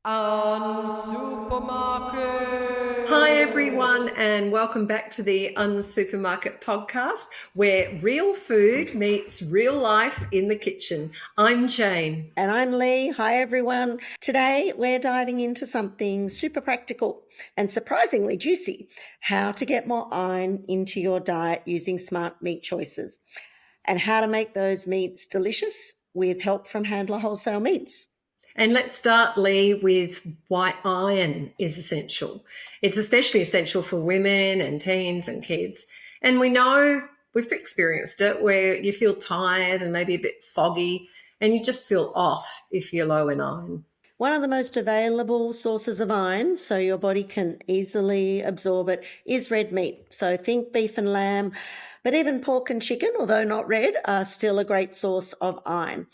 Supermarket. Hi everyone, and welcome back to the Supermarket podcast, where real food meets real life in the kitchen. I'm Jane. And I'm Lee. Hi everyone. Today we're diving into something super practical and surprisingly juicy: how to get more iron into your diet using smart meat choices, and how to make those meats delicious with help from Handler Wholesale Meats. And let's start, Lee, with why iron is essential. It's especially essential for women and teens and kids. And we know, we've experienced it, where you feel tired and maybe a bit foggy and you just feel off if you're low in iron. One of the most available sources of iron, so your body can easily absorb it, is red meat. So think beef and lamb, but even pork and chicken, although not red, are still a great source of iron.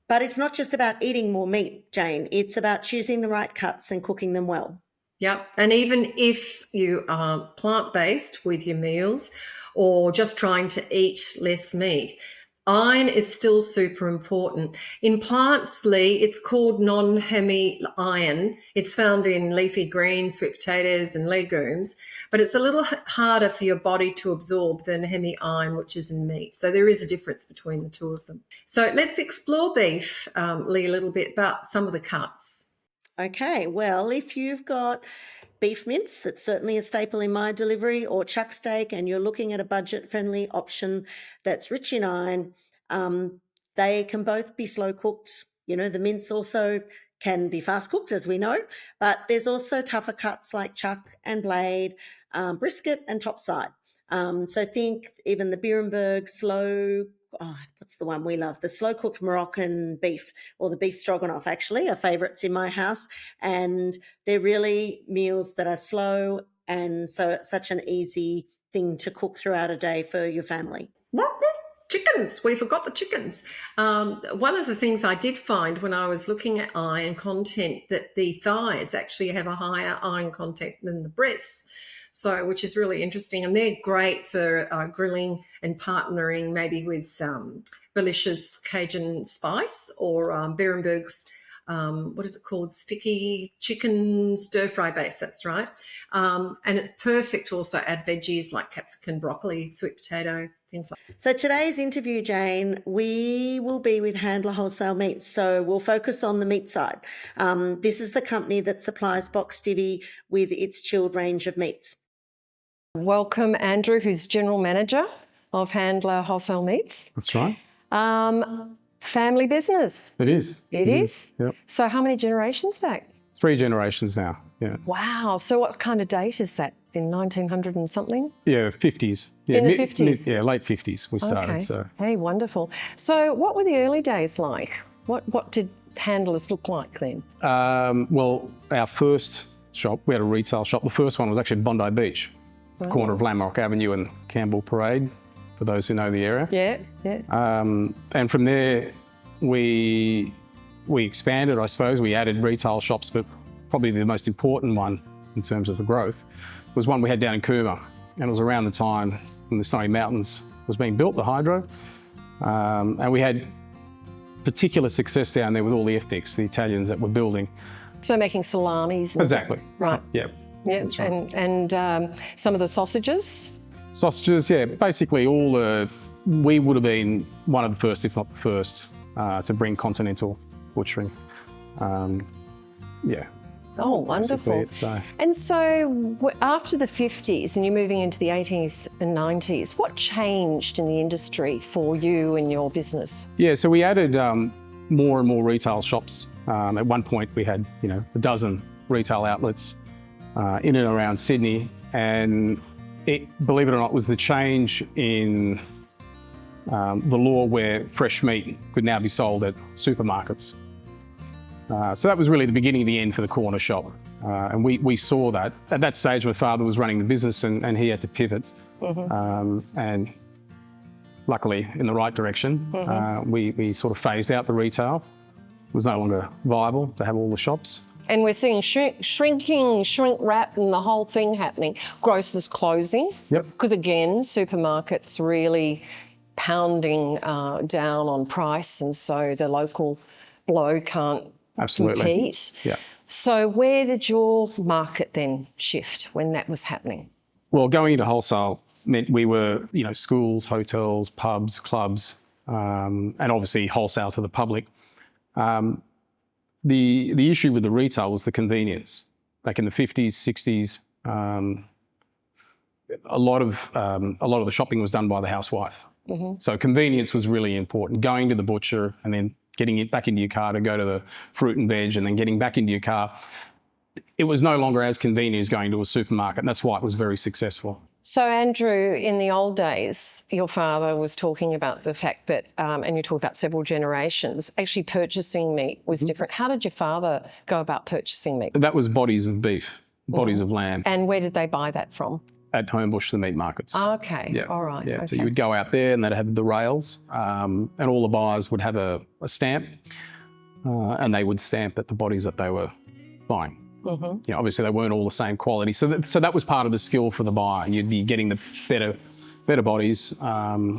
But it's not just about eating more meat, Jane. It's about choosing the right cuts and cooking them well. Yep. And even if you are plant-based with your meals or just trying to eat less meat, iron is still super important. In plants, Lee, it's called non-hemi iron. It's found in leafy greens, sweet potatoes and legumes, but it's a little harder for your body to absorb than hemi iron, which is in meat. So there is a difference between the two of them. So let's explore beef, Lee, a little bit about some of the cuts. Okay, well, if you've got beef mince, it's certainly a staple in my delivery, or chuck steak, and you're looking at a budget-friendly option that's rich in iron, they can both be slow cooked. You know, the mince also can be fast cooked, as we know, but there's also tougher cuts like chuck and blade, brisket and topside. So think even the Beerenberg what's the one we love? The slow cooked Moroccan beef, or the beef stroganoff, actually, are favourites in my house. And they're really meals that are slow and so such an easy thing to cook throughout a day for your family. Chickens. We forgot the chickens. One of the things I did find when I was looking at iron content, that the thighs actually have a higher iron content than the breasts. So, which is really interesting, and they're great for grilling and partnering maybe with delicious Cajun spice or Beerenberg's, what is it called? Sticky chicken stir fry base. That's right. And it's perfect to also add veggies like capsicum, broccoli, sweet potato, things like that. So today's interview, Jane, we will be with Handler Wholesale Meats. So we'll focus on the meat side. This is the company that supplies Box Divvy with its chilled range of meats. Welcome, Andrew, who's General Manager of Handler Wholesale Meats. That's right. Family business. It is. It is? Yep. So how many generations back? 3 generations now, yeah. Wow. So what kind of date is that? In 1900 and something? Yeah, 50s. Yeah, in the 50s? late 50s we started. Okay. So. Hey, wonderful. So what were the early days like? What did handlers look like then? Well, our first shop, we had a retail shop. The first one was actually Bondi Beach, corner of Lamrock Avenue and Campbell Parade, for those who know the area. Yeah, yeah. And from there, we expanded, I suppose. We added retail shops, but probably the most important one in terms of the growth was one we had down in Cooma. And it was around the time when the Snowy Mountains was being built, the hydro. And we had particular success down there with all the ethnics, the Italians that were building. So making salamis. Exactly. Right. Yeah. Yeah, That's right. And some of the sausages? Sausages, yeah. Basically we would have been one of the first, if not the first, to bring continental butchering. Yeah. Oh, wonderful. And so after the 50s and you're moving into the 80s and 90s, what changed in the industry for you and your business? Yeah, so we added more and more retail shops. At one point we had, a dozen retail outlets in and around Sydney, and it, believe it or not, was the change in the law where fresh meat could now be sold at supermarkets. So that was really the beginning of the end for the corner shop. And we saw that. At that stage, my father was running the business and he had to pivot. And luckily in the right direction, we sort of phased out the retail. It was no longer viable to have all the shops. And we're seeing shrinking, shrink wrap and the whole thing happening. Grocers closing. Yep. Because again, supermarkets really pounding down on price, and so the local blow can't Absolutely. compete. Yeah. So where did your market then shift when that was happening? Well, going into wholesale meant we were, schools, hotels, pubs, clubs, and obviously wholesale to the public. The issue with the retail was the convenience. Back in the 50s, 60s, a lot of the shopping was done by the housewife. So convenience was really important. Going to the butcher and then getting it back into your car to go to the fruit and veg and then getting back into your car. It was no longer as convenient as going to a supermarket, and that's why it was very successful. So, Andrew, in the old days, your father was talking about the fact that, and you talk about several generations, actually purchasing meat was different. How did your father go about purchasing meat? That was bodies of beef, bodies of lamb. And where did they buy that from? At Homebush, the meat markets. Okay, Yeah. all right. Yeah, Okay. so you would go out there and they'd have the rails, and all the buyers would have a stamp, and they would stamp at the bodies that they were buying. Obviously they weren't all the same quality, so that was part of the skill for the buyer. You'd be getting the better bodies,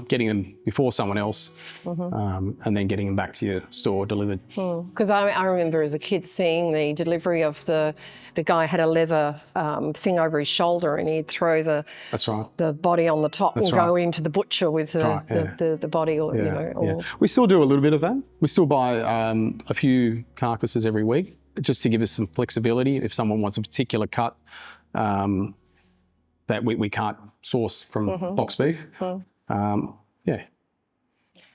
getting them before someone else, and then getting them back to your store delivered. Because I remember as a kid seeing the delivery of the guy had a leather thing over his shoulder, and he'd throw That's right. the body on the top and go into the butcher with the body, or We still do a little bit of that. We still buy a few carcasses every week, just to give us some flexibility if someone wants a particular cut that we can't source from box beef.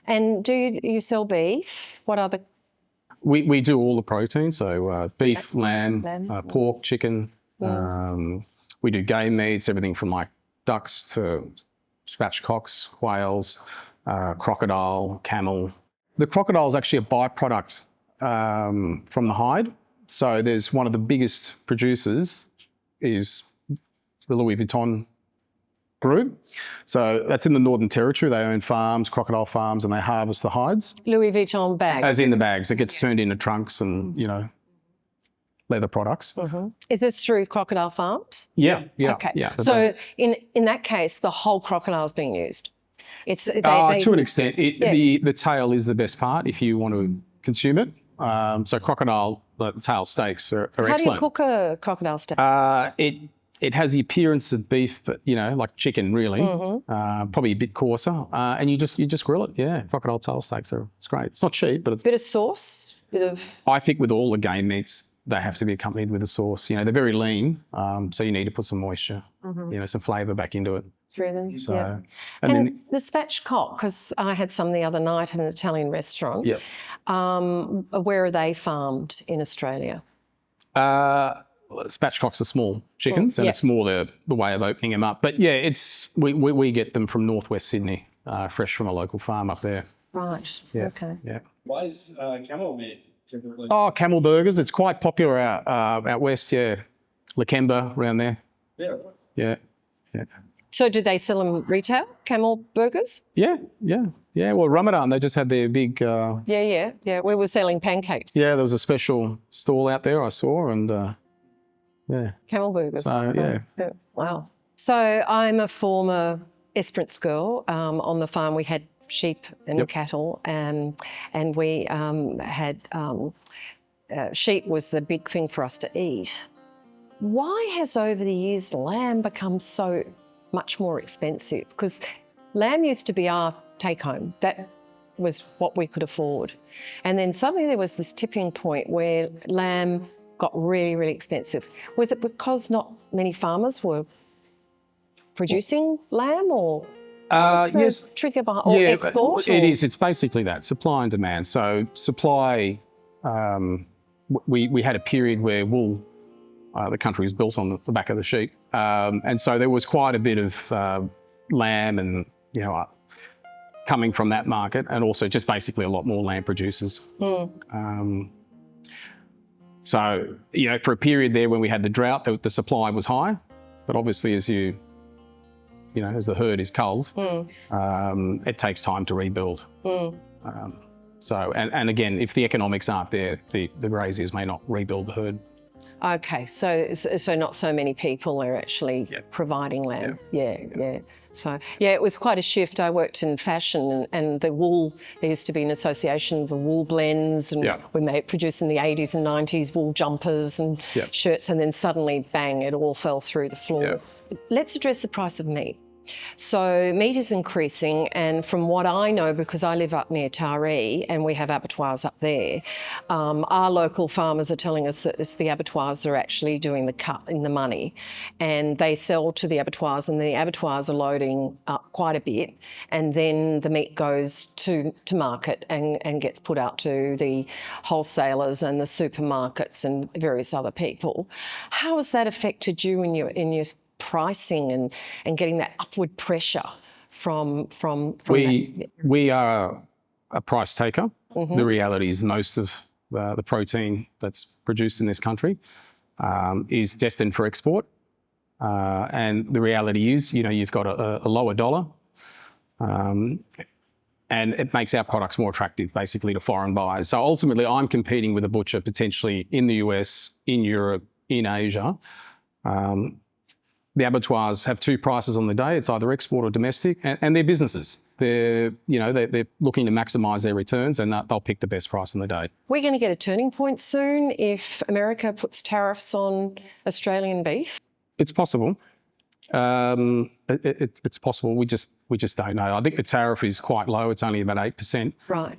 And do you sell beef? What other? We do all the protein, so beef, lamb, pork, chicken. We do game meats, everything from like ducks to spatchcocks, quails, crocodile, camel. The crocodile is actually a byproduct from the hide. So there's one of the biggest producers is the Louis Vuitton group. So that's in the Northern Territory. They own farms, crocodile farms, and they harvest the hides. Louis Vuitton bags? As in the bags. It gets turned into trunks and, leather products. Is this through crocodile farms? Yeah. Okay. Yeah. So in that case, the whole crocodile is being used? To an extent. The tail is the best part if you want to consume it. So crocodile, the tail steaks are excellent. How do you cook a crocodile steak? It has the appearance of beef, but like chicken, really. Probably a bit coarser, and you just grill it. Yeah, crocodile tail steaks it's great. It's not cheap, but it's bit of sauce, I think with all the game meats, they have to be accompanied with a sauce. They're very lean, so you need to put some moisture, some flavour back into it. Through them. So, and then the spatchcock, because I had some the other night at an Italian restaurant. Yeah. Where are they farmed in Australia? Spatchcocks are small chickens, and it's more the way of opening them up. But yeah, we get them from northwest Sydney, fresh from a local farm up there. Right. Yeah. Okay. Yeah. Why is camel meat typically? Oh, camel burgers. It's quite popular out west. Yeah, Lakemba around there. Yeah. Yeah. Yeah. So did they sell them retail, camel burgers? Yeah. Well, Ramadan, they just had their big... Yeah. We were selling pancakes. Yeah, there was a special stall out there I saw, and Camel burgers. So, yeah. Wow. So I'm a former Esperance girl. On the farm we had sheep and cattle, and we had... sheep was the big thing for us to eat. Why has over the years lamb become so much more expensive? Because lamb used to be our take-home. That was what we could afford. And then suddenly there was this tipping point where lamb got really, really expensive. Was it because not many farmers were producing lamb, or yes, trigger behind, or export? It is. It's basically that, supply and demand. So supply, we had a period where wool, the country was built on the back of the sheep. And so there was quite a bit of lamb and, coming from that market, and also just basically a lot more lamb producers. So, for a period there when we had the drought, the supply was high, but obviously as as the herd is culled, it takes time to rebuild. So, and again, if the economics aren't there, the graziers may not rebuild the herd. Okay, so not so many people are actually providing lamb. Yeah. So it was quite a shift. I worked in fashion, and the wool. There used to be an association of the wool blends, and we produced in the 80s and 90s wool jumpers and shirts, and then suddenly, bang! It all fell through the floor. Let's address the price of meat. So meat is increasing, and from what I know, because I live up near Taree and we have abattoirs up there, our local farmers are telling us that it's the abattoirs that are actually doing the cut in the money, and they sell to the abattoirs, and the abattoirs are loading up quite a bit, and then the meat goes to market and gets put out to the wholesalers and the supermarkets and various other people. How has that affected you in your pricing and getting that upward pressure from we are a price taker. The reality is most of the protein that's produced in this country is destined for export, and the reality is, you've got a lower dollar, and it makes our products more attractive basically to foreign buyers. So ultimately I'm competing with a butcher potentially in the US, in Europe, in Asia. The abattoirs have two prices on the day. It's either export or domestic, and they're businesses. They're looking to maximise their returns, and they'll pick the best price on the day. We're going to get a turning point soon if America puts tariffs on Australian beef. It's possible. It's possible. We just don't know. I think the tariff is quite low. It's only about 8%. Right.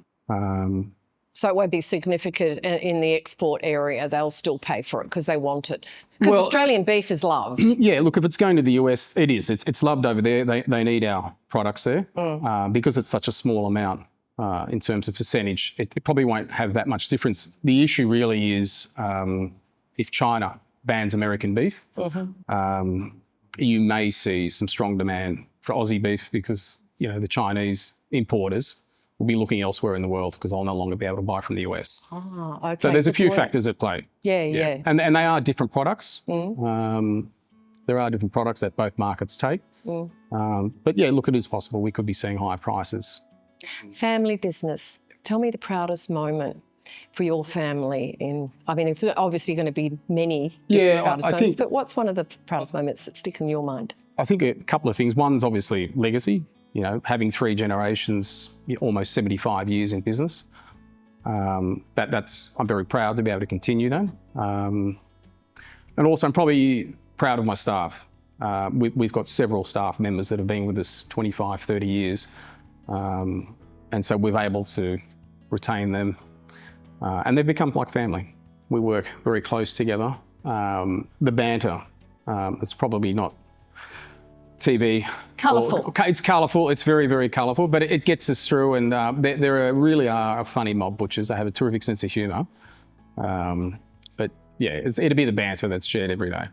So it won't be significant in the export area. They'll still pay for it because they want it. Because Australian beef is loved. Yeah, look, if it's going to the US, it is. It's loved over there. They need our products there because it's such a small amount in terms of percentage. It probably won't have that much difference. The issue really is if China bans American beef, you may see some strong demand for Aussie beef because, the Chinese importers will be looking elsewhere in the world because they'll no longer be able to buy from the US. Okay. So there's a few factors at play. Yeah. And they are different products. There are different products that both markets take. But yeah, look, it is possible. We could be seeing higher prices. Family business. Tell me the proudest moment for your family it's obviously going to be many proudest moments, but what's one of the proudest moments that stick in your mind? I think a couple of things. One's obviously legacy. Having 3 generations, almost 75 years in business. I'm very proud to be able to continue that. And also I'm probably proud of my staff. We've got several staff members that have been with us 25, 30 years. And so we've able to retain them. And they've become like family. We work very close together. The banter, it's probably not TV. Colourful. It's colourful. It's very, very colourful, but it gets us through. And there really are funny mob butchers. They have a terrific sense of humour. But yeah, it'll be the banter that's shared every day.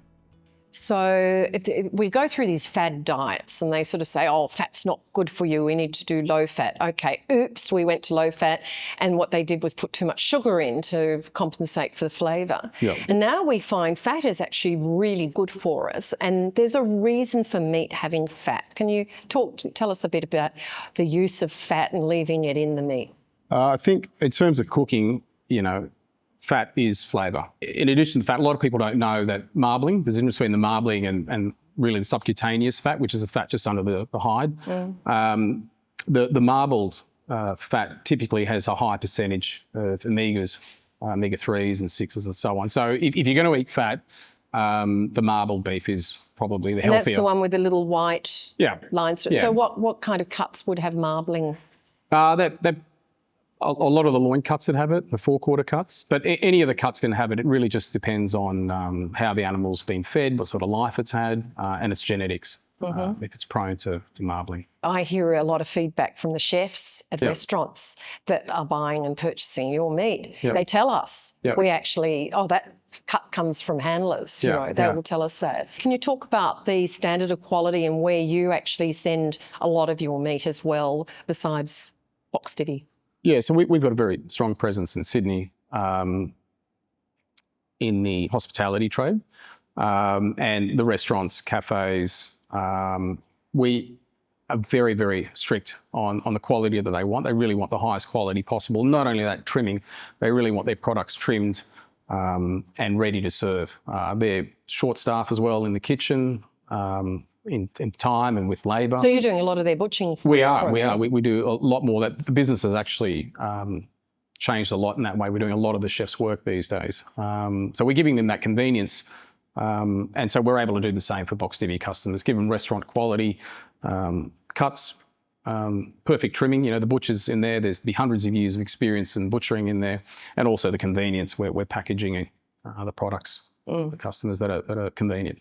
So we go through these fad diets and they sort of say, fat's not good for you. We need to do low fat. Okay, oops, we went to low fat. And what they did was put too much sugar in to compensate for the flavour. Yep. And now we find fat is actually really good for us. And there's a reason for meat having fat. Can you tell us a bit about the use of fat and leaving it in the meat? I think in terms of cooking, fat is flavour. In addition to fat, a lot of people don't know that marbling, there's a difference between the marbling and really the subcutaneous fat, which is the fat just under the hide. The marbled fat typically has a high percentage of omegas, omega-3s and 6s and so on. So if you're going to eat fat, the marbled beef is probably the healthier. And that's the one with the little white lines. Yeah. So what kind of cuts would have marbling? A lot of the loin cuts that have it, the 4/4 cuts, but any of the cuts can have it. It really just depends on how the animal's been fed, what sort of life it's had, and its genetics, if it's prone to marbling. I hear a lot of feedback from the chefs at restaurants that are buying and purchasing your meat. They tell us, we actually, that cut comes from handlers, they will tell us that. Can you talk about the standard of quality and where you actually send a lot of your meat as well, besides box divvy? Yeah, so we've got a very strong presence in Sydney in the hospitality trade and the restaurants, cafes. We are very, very strict on the quality that they want. They really want the highest quality possible. Not only that, trimming, they really want their products trimmed and ready to serve. They're short staff as well in the kitchen, in time and with labour. So you're doing a lot of their butchering? We are. We do a lot more. That the business has actually changed a lot in that way. We're doing a lot of the chef's work these days. So we're giving them that convenience. And so we're able to do the same for Box Divvy customers, give them restaurant quality cuts, perfect trimming. You know, the butchers in there, there's the hundreds of years of experience in butchering in there, and also the convenience where we're packaging the products for customers that are convenient.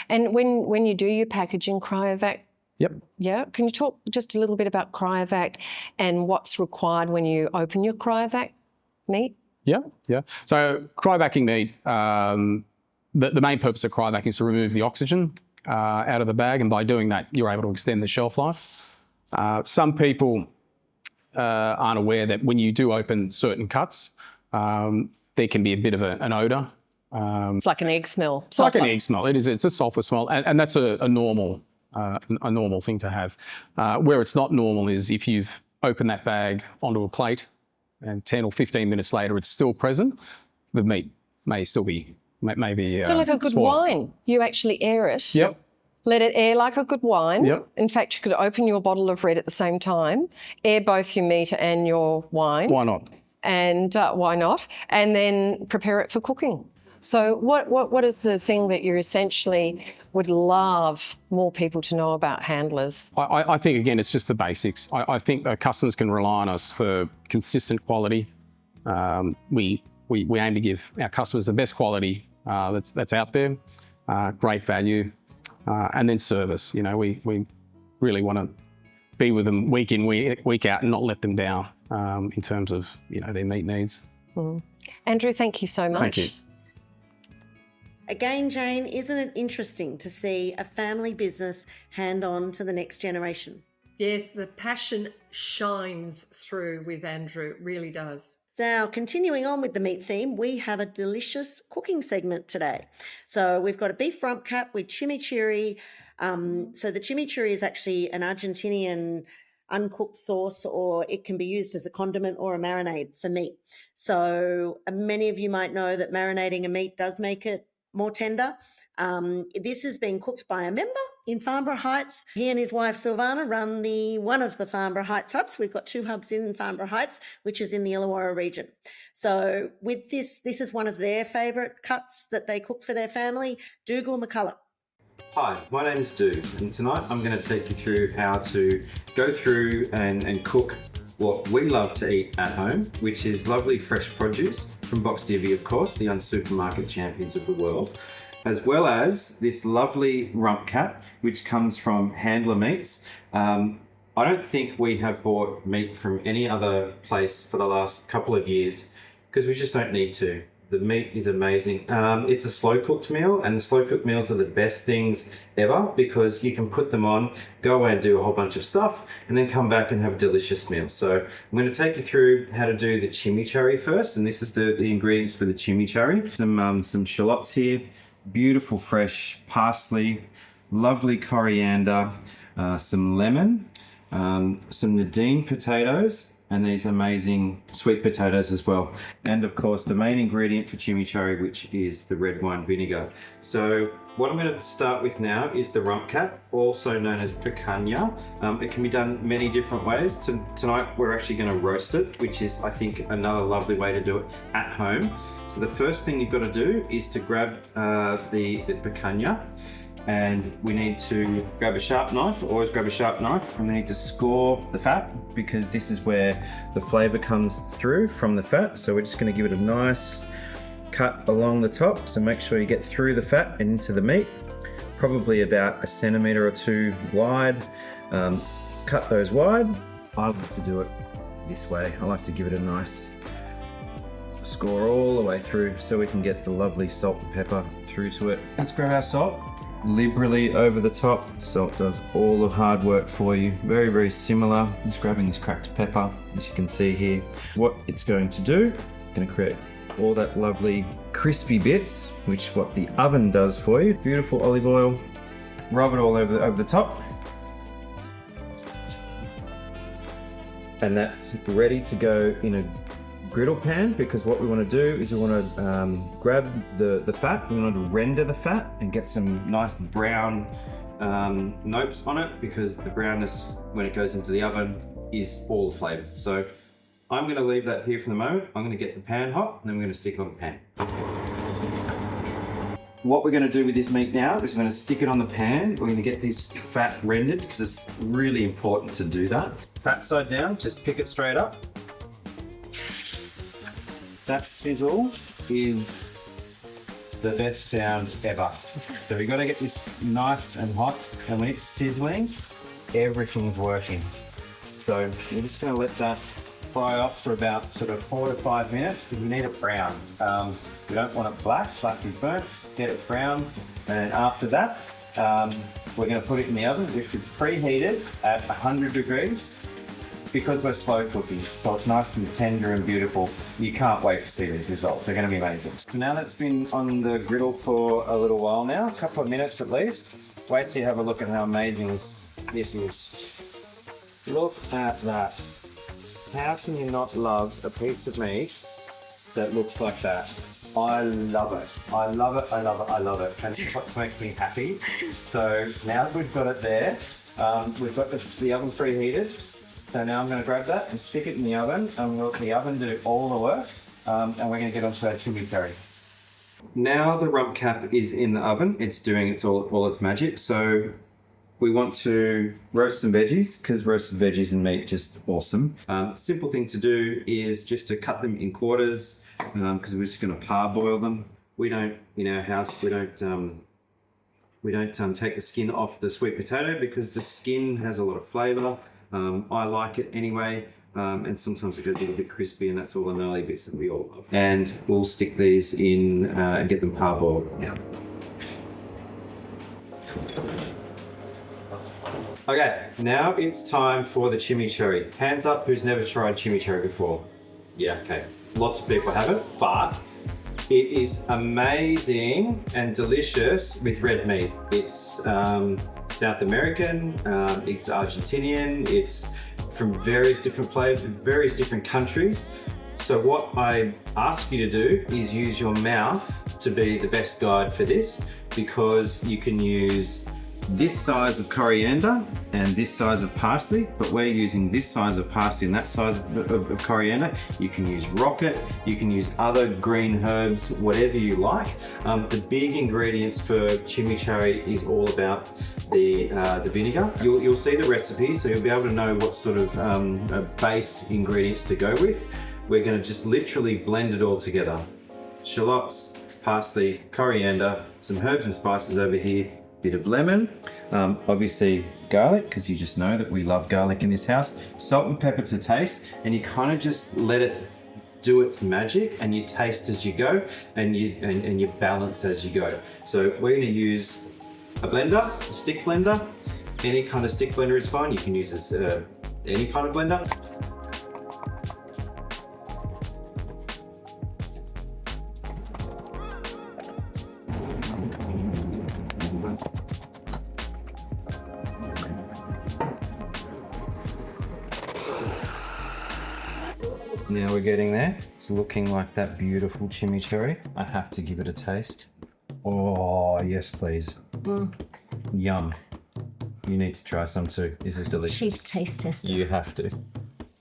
And when you do your packaging, cryovac? Yep. Yeah. Can you talk just a little bit about cryovac and what's required when you open your cryovac meat? Yeah. So cryovacking meat, the main purpose of cryovac is to remove the oxygen out of the bag, and by doing that, you're able to extend the shelf life. Some people aren't aware that when you do open certain cuts, there can be a bit of an odour. It's like an egg smell. It's like an egg smell. It is. It's a sulphur smell, and that's a normal thing to have. Where it's not normal is if you've opened that bag onto a plate, and 10 or 15 minutes later it's still present. The meat may still be maybe. So like a good wine, you actually air it. Yep. Let it air like a good wine. Yep. In fact, you could open your bottle of red at the same time, air both your meat and your wine. Why not? And why not? And then prepare it for cooking. So what is the thing that you essentially would love more people to know about handlers? I think, again, it's just the basics. I think customers can rely on us for consistent quality. We aim to give our customers the best quality that's out there, great value, and then service. You know, we really want to be with them week in, week out, and not let them down in terms of, you know, their meat needs. Andrew, thank you so much. Thank you. Again, Jane, isn't it interesting to see a family business hand on to the next generation? Yes, the passion shines through with Andrew, it really does. Now, continuing on with the meat theme, we have a delicious cooking segment today. So we've got a beef rump cap with chimichurri. So the chimichurri is actually an Argentinian uncooked sauce, or it can be used as a condiment or a marinade for meat. So many of you might know that marinating a meat does make it more tender. This has been cooked by a member in Farnborough Heights. He and his wife Silvana run one of the Farnborough Heights hubs. We've got 2 hubs in Farnborough Heights, which is in the Illawarra region. So with this is one of their favourite cuts that they cook for their family. Dougal McCullough. Hi, my name is Dooges, and tonight I'm going to take you through how to go through and cook what we love to eat at home, which is lovely fresh produce from Box Divvy, of course, the supermarket champions of the world, as well as this lovely rump cap, which comes from Handler Meats. I don't think we have bought meat from any other place for the last couple of years because we just don't need to. The meat is amazing. It's a slow cooked meal, and the slow cooked meals are the best things ever because you can put them on, go away and do a whole bunch of stuff, and then come back and have a delicious meal. So I'm going to take you through how to do the chimichurri first, and this is the ingredients for the chimichurri. Some shallots here, beautiful fresh parsley, lovely coriander, some lemon, some Nadine potatoes, and these amazing sweet potatoes as well. And of course, the main ingredient for chimichurri, which is the red wine vinegar. So what I'm going to start with now is the rump cap, also known as picanha. It can be done many different ways. Tonight, we're actually going to roast it, which is, I think, another lovely way to do it at home. So the first thing you've got to do is to grab the picanha, and we need to grab a sharp knife, always grab a sharp knife, and we need to score the fat because this is where the flavour comes through from the fat. So we're just going to give it a nice cut along the top, so make sure you get through the fat and into the meat, probably about 1 centimetre or 2 wide. Cut those wide. I like to do it this way. I like to give it a nice score all the way through so we can get the lovely salt and pepper through to it. Let's grab our salt. Liberally over the top. Salt does all the hard work for you. Very, very similar. Just grabbing this cracked pepper, as you can see here. What it's going to do, it's going to create all that lovely crispy bits, which what the oven does for you. Beautiful olive oil. Rub it all over the top. And that's ready to go in a griddle pan, because what we want to do is we want to grab the fat, we want to render the fat and get some nice brown notes on it, because the brownness when it goes into the oven is all the flavour. So I'm going to leave that here for the moment. I'm going to get the pan hot and then we're going to stick it on the pan. What we're going to do with this meat now is we're going to stick it on the pan. We're going to get this fat rendered because it's really important to do that. Fat side down, just pick it straight up. That sizzle is the best sound ever. So we've got to get this nice and hot, and when it's sizzling, everything's working. So we're just going to let that fry off for about sort of 4 to 5 minutes, because we need it brown. We don't want it black is burnt. Get it brown, and after that, we're going to put it in the oven, which is preheated at 100 degrees, because we're slow cooking, so it's nice and tender and beautiful. You can't wait to see these results. They're going to be amazing. So now that's been on the griddle for a little while now, a couple of minutes at least. Wait till you have a look at how amazing this is. Look at that. How can you not love a piece of meat that looks like that? I love it. I love it. I love it. I love it. And it's what makes me happy. So now that we've got it there, we've got the oven preheated. So now I'm going to grab that and stick it in the oven, and we'll let the oven do all the work, and we're going to get onto our chimichurri. Now the rump cap is in the oven. It's doing all its magic. So we want to roast some veggies, because roasted veggies and meat just awesome. Simple thing to do is just to cut them in quarters, because we're just going to parboil them. We don't, in our house, we don't take the skin off the sweet potato, because the skin has a lot of flavour. I like it anyway, and sometimes it goes a little bit crispy, and that's all the gnarly bits that we all love. And we'll stick these in and get them parboiled now. Okay, now it's time for the chimichurri. Hands up who's never tried chimichurri before. Yeah, okay. Lots of people haven't, but it is amazing and delicious with red meat. It's South American, it's Argentinian, it's from various different flavors, various different countries. So what I ask you to do is use your mouth to be the best guide for this, because you can use this size of coriander and this size of parsley, but we're using this size of parsley and that size of coriander. You can use rocket, you can use other green herbs, whatever you like. The big ingredients for chimichurri is all about the vinegar. You'll see the recipe, so you'll be able to know what sort of base ingredients to go with. We're going to just literally blend it all together. Shallots, parsley, coriander, some herbs and spices over here, bit of lemon, obviously garlic, because you just know that we love garlic in this house, salt and pepper to taste, and you kind of just let it do its magic, and you taste as you go, and you balance as you go. So we're going to use a blender, a stick blender. Any kind of stick blender is fine. You can use this, any kind of blender. Now we're getting there. It's looking like that beautiful chimichurri. I have to give it a taste. Oh, yes, please. Yum. You need to try some too. This is delicious. Chief taste tester. You have to.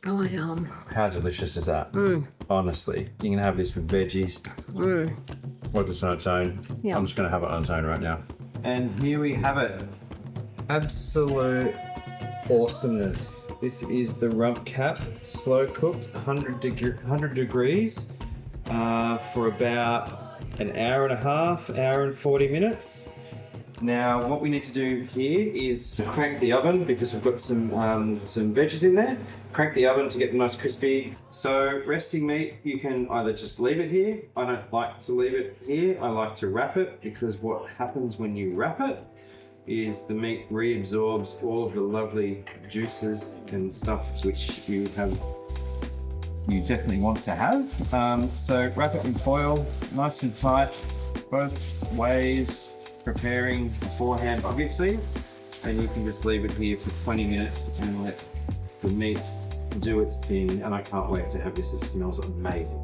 Oh, yum. How delicious is that? Honestly, you can have this with veggies. Or just on its own. Yeah. I'm just going to have it on its own right now. And here we have it. Absolute awesomeness. This is the rump cap, slow cooked, 100 degrees for about an hour and a half, hour and 40 minutes. Now what we need to do here is to crank the oven, because we've got some veggies in there. Crank the oven to get them nice crispy. So resting meat, you can either just leave it here. I don't like to leave it here. I like to wrap it, because what happens when you wrap it is the meat reabsorbs all of the lovely juices and stuff which you definitely want to have. So wrap it in foil, nice and tight, both ways, preparing beforehand obviously, and you can just leave it here for 20 minutes and let the meat do its thing, and I can't wait to have this. It smells amazing.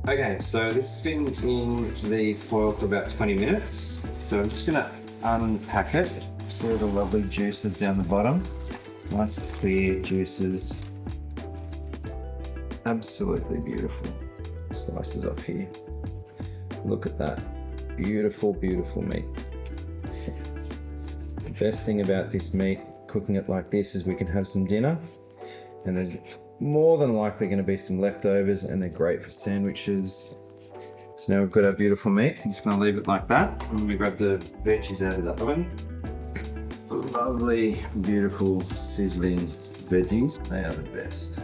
Okay, so this has been in the foil for about 20 minutes. So I'm just gonna unpack it. See all the lovely juices down the bottom. Nice clear juices. Absolutely beautiful. Slices up here. Look at that. Beautiful, beautiful meat. The best thing about this meat, cooking it like this, is we can have some dinner, and there's more than likely going to be some leftovers, and they're great for sandwiches. So now we've got our beautiful meat. I'm just going to leave it like that. I'm going to grab the veggies out of the oven. Lovely, beautiful, sizzling veggies. They are the best.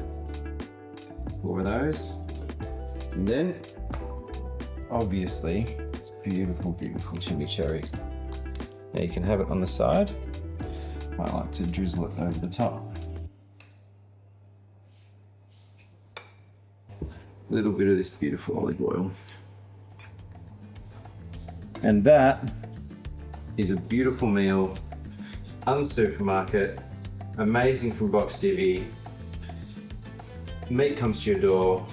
4 of those. And then, obviously, it's beautiful, beautiful chimichurri. Now you can have it on the side. I like to drizzle it over the top. A little bit of this beautiful olive oil. And that is a beautiful meal, unsupermarket, amazing from Box Divvy. Meat comes to your door.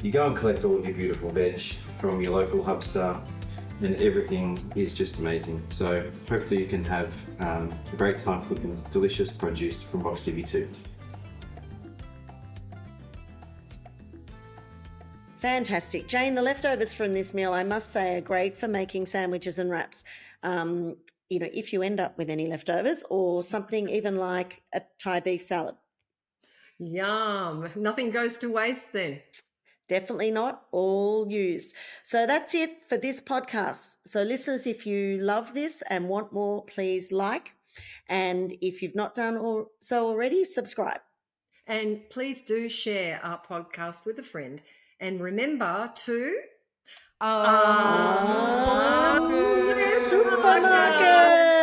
You go and collect all of your beautiful veg from your local hubster, and everything is just amazing. So hopefully you can have a great time cooking delicious produce from Box Divvy too. Fantastic. Jane, the leftovers from this meal, I must say, are great for making sandwiches and wraps. If you end up with any leftovers, or something even like a Thai beef salad. Yum. Nothing goes to waste then. Definitely not, all used. So that's it for this podcast. So listeners, if you love this and want more, please like. And if you've not done so already, subscribe. And please do share our podcast with a friend. And remember to Supermarket.